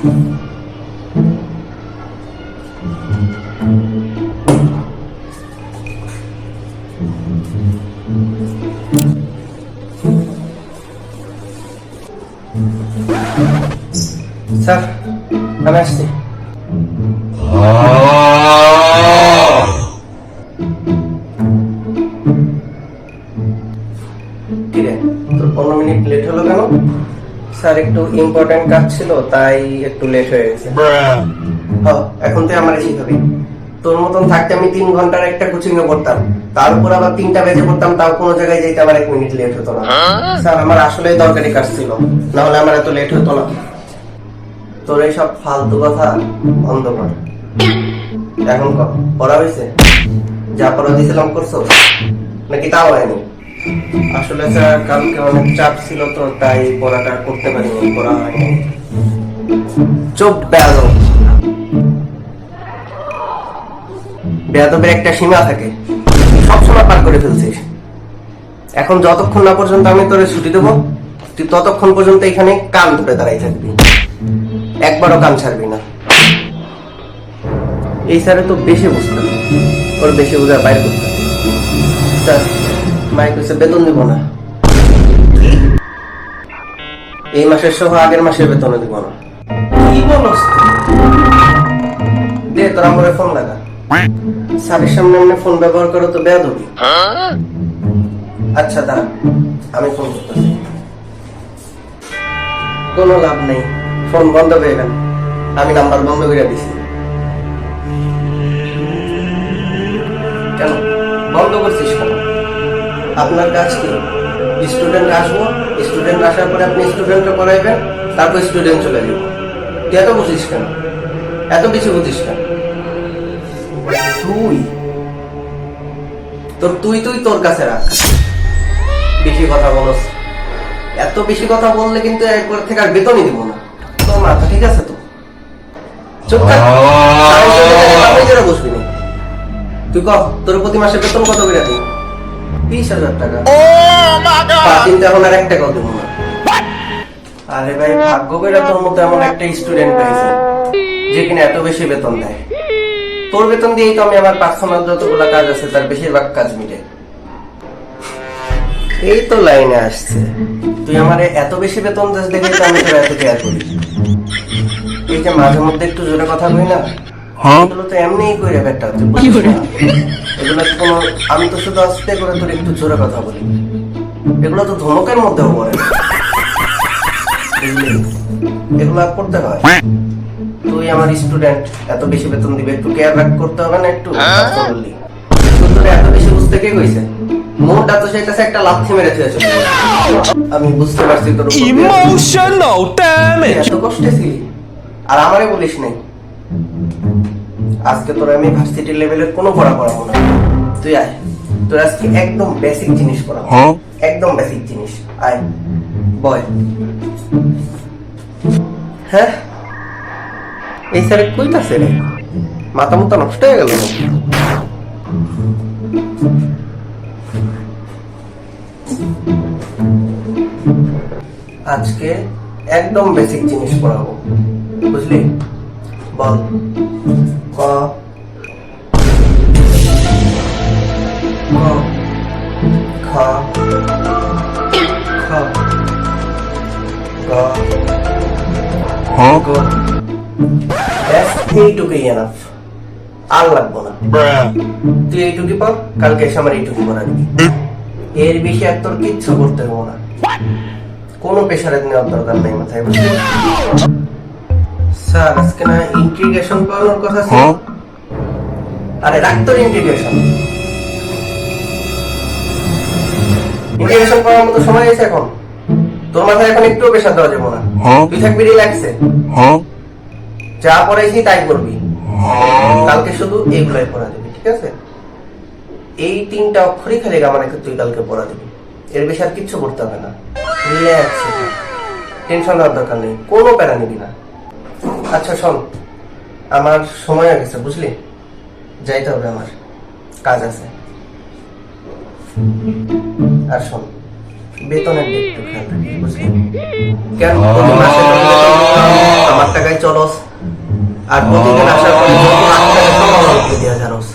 Sir আমি আসছি। কিরে তোর 15 মিনিট লেট হলো কেন? স্যার একটু ইম্পর্টেন্ট কাজ ছিল তাই একটু লেট হয়ে গেছে। এখন তুই আমার শিখাবি। তোর মতন থাকতে আমি 3 ঘন্টার একটা কোচিং এ পড়তাম, তার উপর আবার 3টা বেজে পড়তাম, তাও কোনো জায়গায় যেতে আমার 1 মিনিট লেট হতো না। স্যার আমার আসলে দরকারি কাজ ছিল, না হলে আমার এত লেট হতো না। তোর এইসব ফালতু কথা বন্ধ কর। এখন পড়া হয়েছে? যা পড়া দিয়েছিলাম করছো নাকি তাও হয়নি? আসলে স্যার কালকে অনেক চাপ ছিল তো তাই পড়াটা করতে পারিনি, পড়া হয়নি। চুপ বেয়াদব। বেয়াদবের একটা সীমা থাকে, সবসময় পার করে ফেলছিস। এখন যতক্ষণ না পর্যন্ত আমি তোরে ছুটি দেবো তুই ততক্ষণ পর্যন্ত এখানে কান ধরে দাঁড়াই থাকবি, একবারও কান ছাড়বি না। এই স্যারে তো বেশি বুঝতে, ওর বেশি বোঝার বাইরে করতে। স্যার মাইক হচ্ছে বেতন দিব না। এই মাসের সহ আগের মাসের বেতন দিব না। কি বলস? দে তোর আমার ফোন লাগা। স্যারের সামনে এমনি ফোন ব্যবহার করো তো বেয়াদবি। আচ্ছা দাঁড়া আমি ফোন করতেছি। কোনো লাভ নেই, ফোন বন্ধ হয়ে গেল। আমি নাম্বার বন্ধ করে দিছি। কেন বন্ধ করছিস কেন? আপনার কাজ কি? স্টুডেন্ট আসবো, স্টুডেন্ট আসার পরে আপনি স্টুডেন্টকে পড়াইবেন, তারপর স্টুডেন্ট চলে যাবো। তুই এত বুঝিস কেন? এত বেশি বুঝিস কেন? তুই তোর কাছে রাখ। বেশি কথা বলস। এত বেশি কথা বললে কিন্তু এরপর থেকে আর বেতনই দিব না। তোর মাথা ঠিক আছে তো? চুপ থাক, বসবি না। তুই কহ তোর প্রতি মাসে বেতন কত করে দিই? 20,000 টাকা। কিন্তু এখন আর 1 টাকাও দেবো না। আরে ভাই ভাগ্য করে তোর মতো এমন একটা স্টুডেন্ট পাইছে যে কিনা এত বেশি বেতন দেয়। তোর বেতন দিয়েই তো আমি আমার পার্সোনাল যতগুলো কাজ আছে তার বেশিরভাগ কাজ মিটে। এই তো লাইনে আসছে। তুই আমার এত বেশি বেতন দিস দেখে তো আমি তোর এত কেয়ার করি। এই যে মাঝে মধ্যে একটু জোরে কথা কই না, এগুলো তো এমনিই কইরা ব্যাটা, তুই বুঝিস না। এগুলো তো কোনো, আমি তো শুধু আস্তে করে তোর একটু জোরে কথা বলি, এগুলো তো ধমকের মধ্যেও পড়ে। এগুলো করতে হয়। তুই আমার স্টুডেন্ট, এত বেশি বেতন দিবে, একটু কেয়ার করতে হবে না? একটু বললি তোর এত বেশি বুঝতে কে কইছে? মনটা তো সেটা একটা লাথি মেরে থুয়েছে। আমি বুঝতে পারছি তোর ইমোশনাল ড্যামেজ। এত কষ্টে ছিলি আর আমারে বলিস নাই। আজকে তোর আমি ভার্সিটি লেভেলের কোনো পড়া পড়াবো না। তুই আয়, তোর আজকে একদম বেসিক জিনিস পড়াবো, একদম বেসিক জিনিস। আয় বয়। হ্যাঁ এই স্যারে কইতাছে রে, মাথা মুথা নষ্ট হয়ে গেল। আজকে একদম বেসিক জিনিস পড়াবো, বুঝলি? বল। ক খ খ গ ঘ। এইটুকুই এনাফ, আর লাগবো না। তুই এইটুকু পর, কালকে এসে আমার এইটুকু পড়া দিবি। এর বেশি আর তোর কিচ্ছু করতে হবো না। কোনো প্রেশারে নেওয়ার দরকার নেই মাথায়, বুঝলি? স্যার আজকে না ইন্টিগ্রেশন পড়ানোর কথা ছিল। আরে রাখ তোর ইন্টিগ্রেশন। ইন্টিগ্রেশন পড়ার মতো সময় এসে এখন তোর মাথায় এখন একটু প্রেশার দেওয়া যাবে না। তুই থাকবি রিল্যাক্সে, যা পড়াইছি তাই করবি। কালকে শুধু এইগুলাই পড়া দিবি, ঠিক আছে? এই 3টা অক্ষরই খালি আমাকে তুই কালকে পড়া দিবি, এর বেশি আর কিচ্ছু করতে হবে না। রিল্যাক্সে, টেনশন নেওয়ার দরকার নেই, কোনো প্যারা নিবি না। আচ্ছা শোন, আমার সময় হয়ে গেছে, বুঝলি? যাইতে হবে, আমার কাজ আছে। আর শোন, বেতনের দিক একটু খেয়াল রাখিস, বুঝলি? কেন আমার টাকায় চলস আর প্রতিদিন আসার পরে যত লাখ টাকা সব দিয়ে যারস।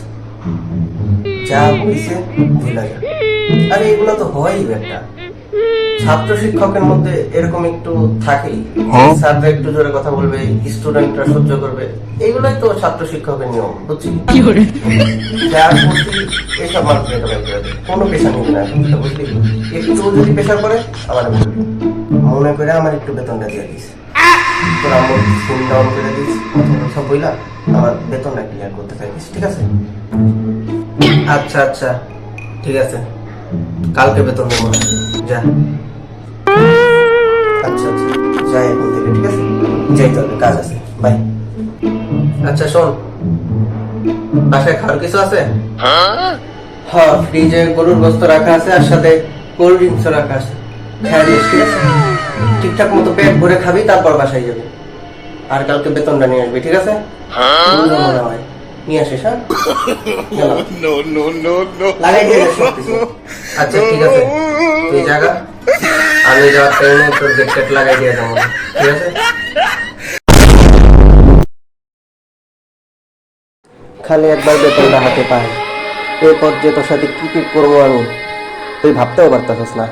যা হইছে ভুলা যা। আরে এগুলো তো হয়ই একটা ছাত্র শিক্ষকের মধ্যে এরকম একটু থাকেই, ছাত্র একটু জোরে কথা বলবে, স্টুডেন্টরা সহ্য করবে, এইগুলোই তো ছাত্র শিক্ষকের নিয়ম, বুঝছি? যার প্রতি এসব মানুষ কোনো পেশা নিবি না, বুঝলি? একটু যদি পেশা করে আমার বলবি, মনে করে আমার একটু বেতনটা দিয়ে দিস, তোর আমার ফোন ডাউন করে দিস, সব বইলা আমার বেতনটা ক্লিয়ার করতে থাকিস, ঠিক আছে? আচ্ছা আচ্ছা ঠিক আছে, কালকে বেতন দেবো, যা। আচ্ছা আচ্ছা যাই এখন থেকে, ঠিক আছে? যাইতে হবে, কাজ আছে, বাই। আচ্ছা শোন, বাসায় খাওয়ার কিছু আছে? হ্যাঁ, ফ্রিজে গরুর গোস্ত রাখা আছে আর সাথে কোল্ড ড্রিঙ্কস রাখা আছে, খেয়ে নিস, ঠিক আছে? ঠিকঠাক মতো পেট ভরে খাবি, তারপর বাসায় যাবি। আর কালকে বেতনটা নিয়ে আসবি, ঠিক আছে? মনে হয় নিয়ে আসিস, হ্যাঁ? লাগাই দিয়ে যাস সবকিছু। আচ্ছা ঠিক আছে, তুই জায়গা, আমি যাওয়ার টাইমে তোর গেট টেট লাগাই দিয়ে যাবো, ঠিক আছে? খালি একবার বেতনটা হাতে পাই, এরপর যে তোর সাথে কি কি করবো আমি তুই ভাবতেও পারতাছিস না।